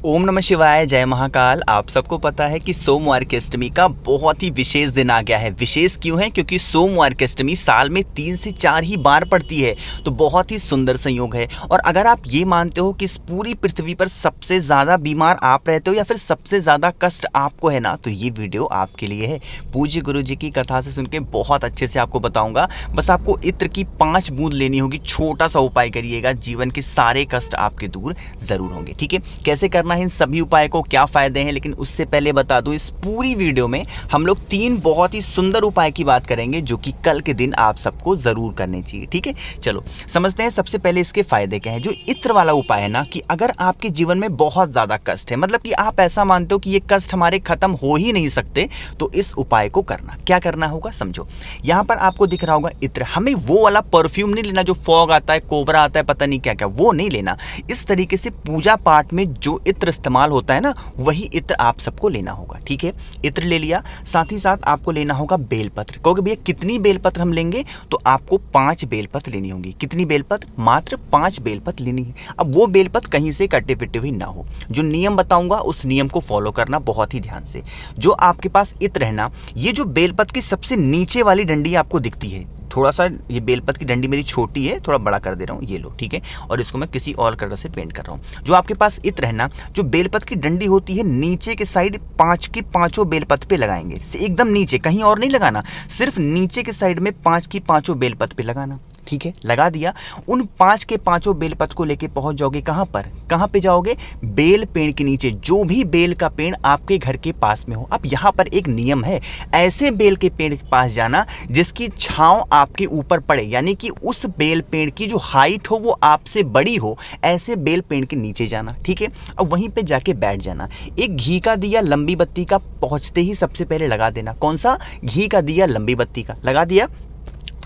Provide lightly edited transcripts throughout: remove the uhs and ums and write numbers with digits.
ओम नमः शिवाय, जय महाकाल। आप सबको पता है कि सोमवार की अष्टमी का बहुत ही विशेष दिन आ गया है। विशेष क्यों है? क्योंकि सोमवार की अष्टमी साल में 3 से 4 ही बार पड़ती है, तो बहुत ही सुंदर संयोग है। और अगर आप ये मानते हो कि इस पूरी पृथ्वी पर सबसे ज़्यादा बीमार आप रहते हो या फिर सबसे ज़्यादा कष्ट आपको है ना, तो ये वीडियो आपके लिए है। पूज्य गुरु जी की कथा से सुन के बहुत अच्छे से आपको बताऊँगा। बस आपको इत्र की 5 बूंद लेनी होगी, छोटा सा उपाय करिएगा, जीवन के सारे कष्ट आपके दूर ज़रूर होंगे। ठीक है, कैसे करना इन सभी उपाय को, क्या फायदे हैं, लेकिन उससे पहले बता दूं, इस पूरी वीडियो में हम लोग 3 बहुत ही सुंदर उपाय की बात करेंगे जो कि कल के दिन आप सबको जरूर करने चाहिए। ठीक है, चलो समझते हैं। सबसे पहले इसके फायदे क्या हैं। जो इत्र वाला उपाय है ना, कि अगर आपके जीवन में बहुत ज्यादा कष्ट है, मतलब कि आप ऐसा मानते हो कि ये कष्ट हमारे खत्म हो ही नहीं सकते, तो इस उपाय को करना क्या करना होगा समझो। यहां पर आपको दिख रहा होगा इत्र। हमें वो वाला परफ्यूम नहीं लेना जो फॉग आता है, कोबरा आता है, पता नहीं क्या क्या, वो नहीं लेना। इस तरीके से पूजा पाठ में जो इत्र इस्तेमाल होता है ना, वही इत्र आप सबको लेना होगा। ठीक है, इत्र ले लिया। साथ ही साथ आपको लेना होगा बेलपत्र। कहोगे भैया कितनी बेलपत्र हम लेंगे? तो आपको 5 बेलपत्र लेनी होगी। कितनी बेलपत्र? मात्र 5 बेलपत्र लेनी है। अब वो बेलपत्र कहीं से कटे पिटे हुई ना हो। जो नियम बताऊंगा उस नियम को फॉलो करना बहुत ही ध्यान से। जो आपके पास इत्र है ना, ये जो बेलपत्र की सबसे नीचे वाली डंडी आपको दिखती है, थोड़ा सा ये बेलपत्र की डंडी मेरी छोटी है, थोड़ा बड़ा कर दे रहा हूँ, ये लो। ठीक है, और इसको मैं किसी और कलर से पेंट कर रहा हूँ। जो आपके पास इत्र है ना, जो बेलपत्र की डंडी होती है, नीचे के साइड 5 की 5 बेलपत्र पे लगाएंगे। एकदम नीचे, कहीं और नहीं लगाना, सिर्फ नीचे के साइड में 5 की 5 बेलपत्र पे लगाना। ठीक है, लगा दिया। उन 5 के 5 बेलपत्र को लेके पहुंच जाओगे कहां पर? कहां पे जाओगे? बेल पेड़ के नीचे, जो भी बेल का पेड़ आपके घर के पास में हो। अब यहां पर एक नियम है, ऐसे बेल के पेड़ के पास जाना जिसकी छांव आपके ऊपर पड़े, यानी कि उस बेल पेड़ की जो हाइट हो वो आपसे बड़ी हो, ऐसे बेल पेड़ के नीचे जाना। ठीक है, अब वहीं पे जाके बैठ जाना। एक घी का दिया लंबी बत्ती का पहुंचते ही सबसे पहले लगा देना। कौन सा? घी का दिया लंबी बत्ती का लगा दिया।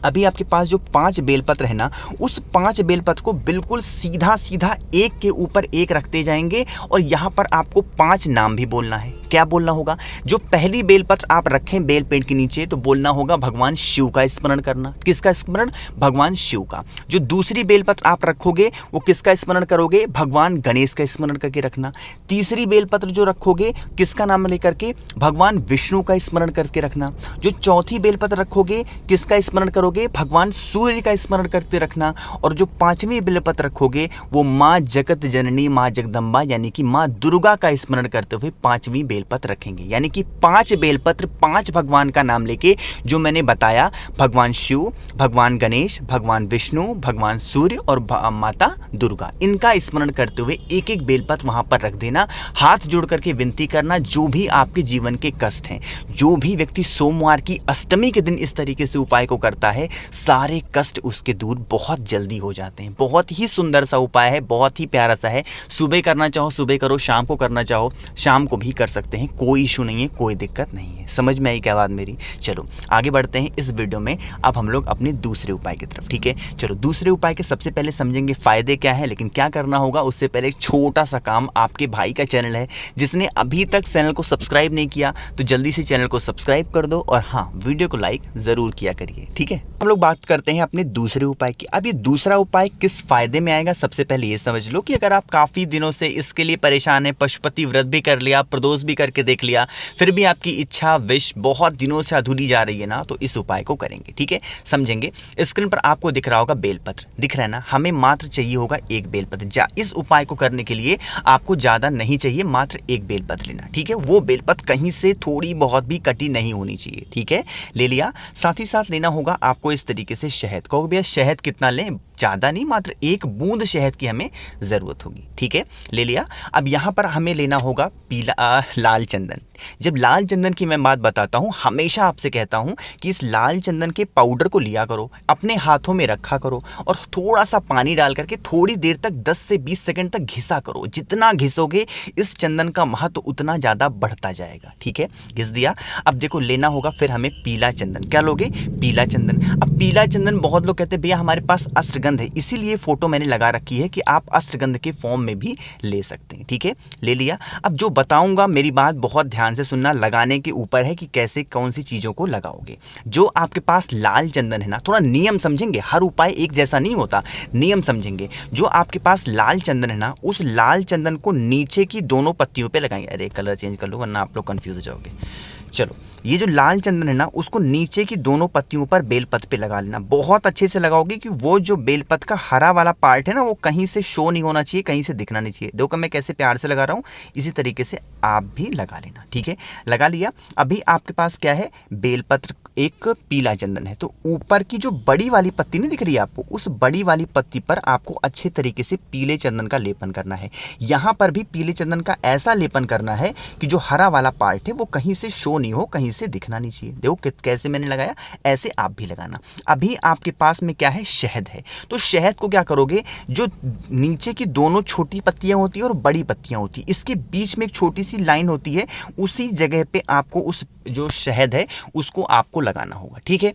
अभी आपके पास जो 5 बेलपत्र है ना, उस 5 बेलपत्र को बिल्कुल सीधा सीधा एक के ऊपर एक रखते जाएंगे और यहाँ पर आपको 5 नाम भी बोलना है। क्या बोलना होगा? जो पहली बेलपत्र आप रखें बेल पेड़ के नीचे, तो बोलना होगा भगवान शिव का स्मरण करना। किसका स्मरण? भगवान शिव का। जो दूसरी बेलपत्र आप रखोगे वो किसका स्मरण करोगे? भगवान गणेश का स्मरण करके रखना। तीसरी बेलपत्र जो रखोगे किसका नाम लेकर के? भगवान विष्णु का स्मरण करके रखना। जो चौथी बेलपत्र रखोगे किसका स्मरण करोगे? भगवान सूर्य का स्मरण करते रखना। और जो 5वीं बेलपत्र रखोगे वो माँ जगत जननी, माँ जगदम्बा यानी कि माँ दुर्गा का स्मरण करते हुए 5वीं बेलपत्र रखेंगे। यानी कि 5 बेलपत्र 5 भगवान का नाम लेके, जो मैंने बताया, भगवान शिव, भगवान गणेश, भगवान विष्णु, भगवान सूर्य और माता दुर्गा, इनका स्मरण करते हुए एक एक बेलपत्र वहां पर रख देना। हाथ जोड़ करके विनती करना, जो भी आपके जीवन के कष्ट हैं, जो भी व्यक्ति सोमवार की अष्टमी के दिन इस तरीके से उपाय को करता है, सारे कष्ट उसके दूर बहुत जल्दी हो जाते हैं। बहुत ही सुंदर सा उपाय है, बहुत ही प्यारा सा है। सुबह करना चाहो सुबह करो, शाम को करना चाहो शाम को भी कर सकते हैं, कोई इशू नहीं है, कोई दिक्कत नहीं है। समझ में आई क्या बात मेरी? चलो आगे बढ़ते हैं इस वीडियो में। अब हम लोग अपने दूसरे उपाय की तरफ। ठीक है, चलो दूसरे उपाय के सबसे पहले समझेंगे फायदे क्या है, लेकिन क्या करना होगा उससे पहले एक छोटा सा काम। आपके भाई का चैनल है, जिसने अभी तक चैनल को सब्सक्राइब नहीं किया तो जल्दी से चैनल को सब्सक्राइब कर दो, और हाँ, वीडियो को लाइक जरूर किया करिए। ठीक है, हम लोग बात करते हैं अपने दूसरे उपाय की। अब ये दूसरा उपाय किस फायदे में आएगा, सबसे पहले ये समझ लो कि अगर आप काफी दिनों से इसके लिए परेशान है, पशुपति व्रत भी कर लिया, प्रदोष भी करके देख लिया, फिर भी आपकी इच्छा विश बहुत दिनों से अधूरी जा रही है ना, तो इस उपाय को करेंगे। ठीक है, समझेंगे। स्क्रीन पर आपको दिख रहा होगा बेलपत्र, दिख रहा है ना? हमें मात्र चाहिए होगा एक बेलपत्र। इस उपाय को करने के लिए आपको ज्यादा नहीं चाहिए, मात्र एक बेलपत्र लेना। ठीक है, वो बेलपत्र कहीं से थोड़ी बहुत भी कटी नहीं होनी चाहिए। ठीक है, ले लिया। साथ ही साथ लेना होगा आपको इस तरीके से शहद। कहो भैया शहद कितना लें? ज़्यादा नहीं, मात्र 1 बूंद शहद की हमें ज़रूरत होगी। ठीक है, ले लिया। अब यहाँ पर हमें लेना होगा लाल चंदन। जब लाल चंदन की मैं बात बताता हूँ, हमेशा आपसे कहता हूँ कि इस लाल चंदन के पाउडर को लिया करो, अपने हाथों में रखा करो और थोड़ा सा पानी डाल करके थोड़ी देर तक 10 से 20 सेकंड तक घिसा करो। जितना घिसोगे इस चंदन का महत्व उतना ज़्यादा बढ़ता जाएगा। ठीक है, घिस दिया। अब देखो लेना होगा फिर हमें पीला चंदन। क्या लोगे? पीला चंदन। अब पीला चंदन बहुत लोग कहते हैं भैया हमारे पास अष्टगंध है, इसीलिए फोटो मैंने लगा रखी है कि आप अष्टगंध के फॉर्म में भी ले सकते हैं। ठीक है, ले लिया। अब जो बताऊंगा मेरी बात बहुत ध्यान से सुनना, लगाने के ऊपर है कि कैसे कौन सी चीज़ों को लगाओगे। जो आपके पास लाल चंदन है ना, थोड़ा नियम समझेंगे, हर उपाय एक जैसा नहीं होता, नियम समझेंगे। जो आपके पास लाल चंदन है ना, उस लाल चंदन को नीचे की दोनों पत्तियों पे लगाएंगे। अरे कलर चेंज कर लो वरना आप लोग कंफ्यूज हो जाओगे। चलो, ये जो लाल चंदन है ना, उसको नीचे की दोनों पत्तियों पर बेलपत्र पे लगा लेना। बहुत अच्छे से लगाओगे कि वो जो बेलपत्र का हरा वाला पार्ट है ना, वो कहीं से शो नहीं होना चाहिए, कहीं से दिखना नहीं चाहिए। देखो मैं कैसे प्यार से लगा रहा हूँ, इसी तरीके से आप भी लगा लेना। ठीक है, लगा लिया। अभी आपके पास क्या है, बेलपत्र, एक पीला चंदन है। तो ऊपर की जो बड़ी वाली पत्ती नहीं दिख रही है आपको, उस बड़ी वाली पत्ती पर आपको अच्छे तरीके से पीले चंदन का लेपन करना है। यहाँ पर भी पीले चंदन का ऐसा लेपन करना है कि जो हरा वाला पार्ट है वो कहीं से शो नहीं हो, कहीं से दिखना नहीं चाहिए। देखो कैसे मैंने लगाया, ऐसे आप भी लगाना। अभी आपके पास में क्या है, शहद है। तो शहद को क्या करोगे, जो नीचे की दोनों छोटी पत्तियां होती है और बड़ी पत्तियां होती है, इसके बीच में एक छोटी सी लाइन होती है, उसी जगह पे आपको उस जो शहद है उसको आपको लगाना होगा। ठीक है,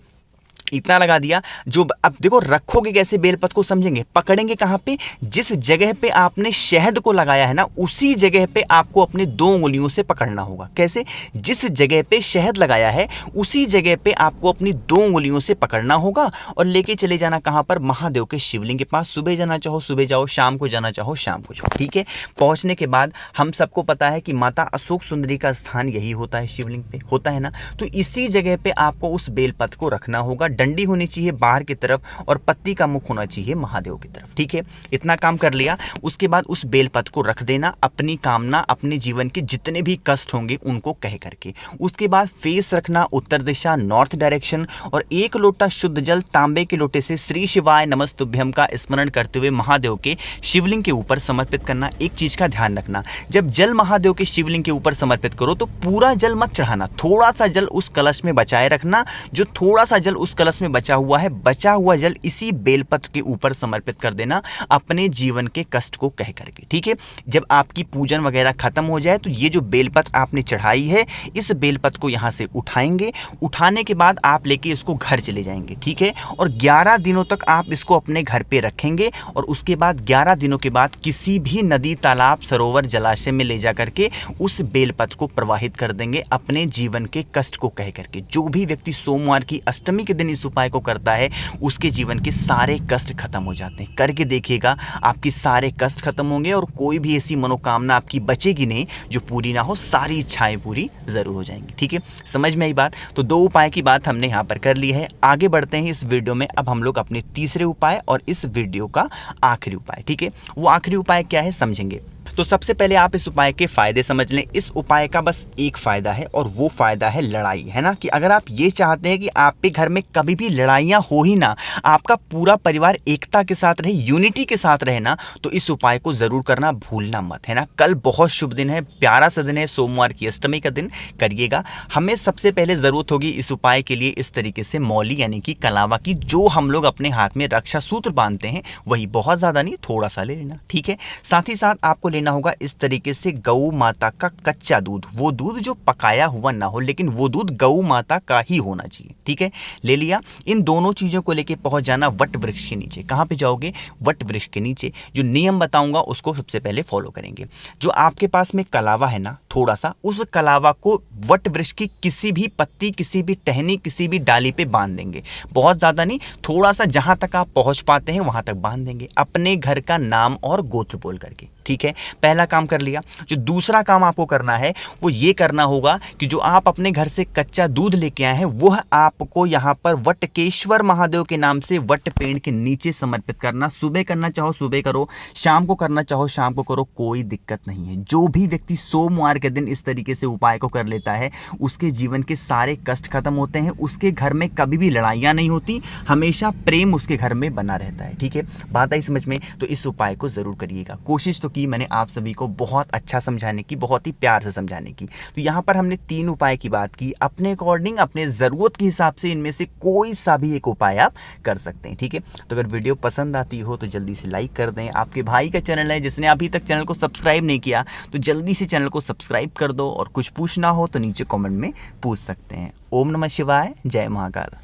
इतना लगा दिया। जो अब देखो रखोगे कैसे बेलपत्र को समझेंगे, पकड़ेंगे कहाँ पे, जिस जगह पे आपने शहद को लगाया है ना, उसी जगह पे आपको अपने 2 उंगलियों से पकड़ना होगा। कैसे, जिस जगह पे शहद लगाया है उसी जगह पे आपको अपनी 2 उंगलियों से पकड़ना होगा और लेके चले जाना कहाँ पर, महादेव के शिवलिंग के पास। सुबह जाना चाहो सुबह जाओ, शाम को जाना चाहो शाम को जाओ। ठीक है, पहुंचने के बाद हम सबको पता है कि माता अशोक सुंदरी का स्थान यही होता है, शिवलिंग पे होता है ना, तो इसी जगह पे आपको उस बेलपत्र को रखना होगा। डंडी होनी चाहिए बाहर की तरफ और पत्ती का मुख होना चाहिए महादेव की तरफ। ठीक है, इतना काम कर लिया। उसके बाद उस बेलपत्र को रख देना, अपनी कामना, अपने जीवन के जितने भी कष्ट होंगे उनको कह करके। उसके बाद फेस रखना उत्तर दिशा, नॉर्थ डायरेक्शन, और 1 लोटा शुद्ध जल तांबे के लोटे से श्री शिवाय नमस्तुभ्यम का स्मरण करते हुए महादेव के शिवलिंग के ऊपर समर्पित करना। एक चीज का ध्यान रखना, जब जल महादेव के शिवलिंग के ऊपर समर्पित करो तो पूरा जल मत चढ़ाना, थोड़ा सा जल उस कलश में बचाए रखना। जो थोड़ा सा जल उस कलश में बचा हुआ है, बचा हुआ जल इसी बेलपत्र के ऊपर समर्पित कर देना, अपने जीवन के कष्ट को कह करके। ठीक है, जब आपकी पूजन वगैरह खत्म हो जाए तो ये जो बेलपत्र आपने चढ़ाई है, इस बेलपत्र को यहाँ से उठाएंगे। उठाने के बाद आप लेके इसको घर चले जाएंगे। ठीक है, और 11 दिनों तक आप इसको अपने घर पे रखेंगे और उसके बाद 11 दिनों के बाद किसी भी नदी, तालाब, सरोवर, जलाशय में ले जा करके उस बेलपत्र को प्रवाहित कर देंगे, अपने जीवन के कष्ट को कह करके। जो भी व्यक्ति सोमवार की अष्टमी के दिन इस उपाय को करता है उसके जीवन के सारे कष्ट खत्म हो जाते हैं। करके देखिएगा, आपके सारे कष्ट खत्म होंगे और कोई भी ऐसी मनोकामना आपकी बचेगी नहीं जो पूरी ना हो, सारी इच्छाएं पूरी जरूर हो जाएंगी। ठीक है, समझ में आई बात। तो 2 उपाय की बात हमने यहाँ पर कर ली है। आगे बढ़ते हैं इस वीडियो में। अब हम लोग अपने तीसरे उपाय और इस वीडियो का आखिरी उपाय, ठीक है, वो आखिरी उपाय क्या है समझेंगे। तो सबसे पहले आप इस उपाय के फायदे समझ लें। इस उपाय का बस एक फायदा है और वो फायदा है लड़ाई, है ना, कि अगर आप ये चाहते हैं कि आपके घर में कभी भी लड़ाइयाँ हो ही ना, आपका पूरा परिवार एकता के साथ रहे, यूनिटी के साथ रहे ना, तो इस उपाय को जरूर करना भूलना मत, है ना। कल बहुत शुभ दिन है, प्यारा सा दिन है, सोमवार की अष्टमी का दिन, करिएगा। हमें सबसे पहले जरूरत होगी इस उपाय के लिए इस तरीके से मौली यानी कि कलावा की, जो हम लोग अपने हाथ में रक्षा सूत्र बांधते हैं वही, बहुत ज्यादा नहीं, थोड़ा सा ले लेना। ठीक है, साथ ही साथ आपको लेना होगा इस तरीके से गौ माता का कच्चा दूध, वो दूध जो पकाया हुआ ना हो, लेकिन वो दूध गौ माता का ही होना चाहिए। ठीक है, ले लिया। इन दोनों चीजों को लेके पहुंच जाना वट वृक्ष के नीचे। कहां पे जाओगे, वट वृक्ष के नीचे। जो नियम बताऊंगा उसको सबसे पहले फॉलो करेंगे। जो आपके पास में कलावा है ना, थोड़ा सा उस कलावा को वट वृक्ष की किसी भी पत्ती, किसी भी टहनी, किसी भी डाली पे बांध देंगे। बहुत ज्यादा नहीं, थोड़ा सा, जहां तक आप पहुंच पाते हैं वहां तक बांध देंगे, अपने घर का नाम और गोत्र बोल करके। ठीक है, पहला काम कर लिया। जो दूसरा काम आपको करना है वो ये करना होगा कि जो आप अपने घर से कच्चा दूध लेके आए हैं वह आपको यहाँ पर वटकेश्वर महादेव के नाम से वट पेड़ के नीचे समर्पित करना। सुबह करना चाहो सुबह करो, शाम को करना चाहो शाम को करो, कोई दिक्कत नहीं है। जो भी व्यक्ति सोमवार के दिन इस तरीके से उपाय को कर लेता है उसके जीवन के सारे कष्ट खत्म होते हैं, उसके घर में कभी भी लड़ाइयाँ नहीं होती, हमेशा प्रेम उसके घर में बना रहता है। ठीक है, बात आई समझ में। तो इस उपाय को जरूर करिएगा। कोशिश तो की मैंने आप सभी को बहुत अच्छा समझाने की, बहुत ही प्यार से समझाने की। तो यहाँ पर हमने 3 उपाय की बात की, अपने अकॉर्डिंग, अपने ज़रूरत के हिसाब से इनमें से कोई सा भी एक उपाय आप कर सकते हैं। ठीक है, तो अगर वीडियो पसंद आती हो तो जल्दी से लाइक कर दें। आपके भाई का चैनल है, जिसने अभी तक चैनल को सब्सक्राइब नहीं किया तो जल्दी से चैनल को सब्सक्राइब कर दो, और कुछ पूछना हो तो नीचे कॉमेंट में पूछ सकते हैं। ओम नमः शिवाय, जय महाकाल।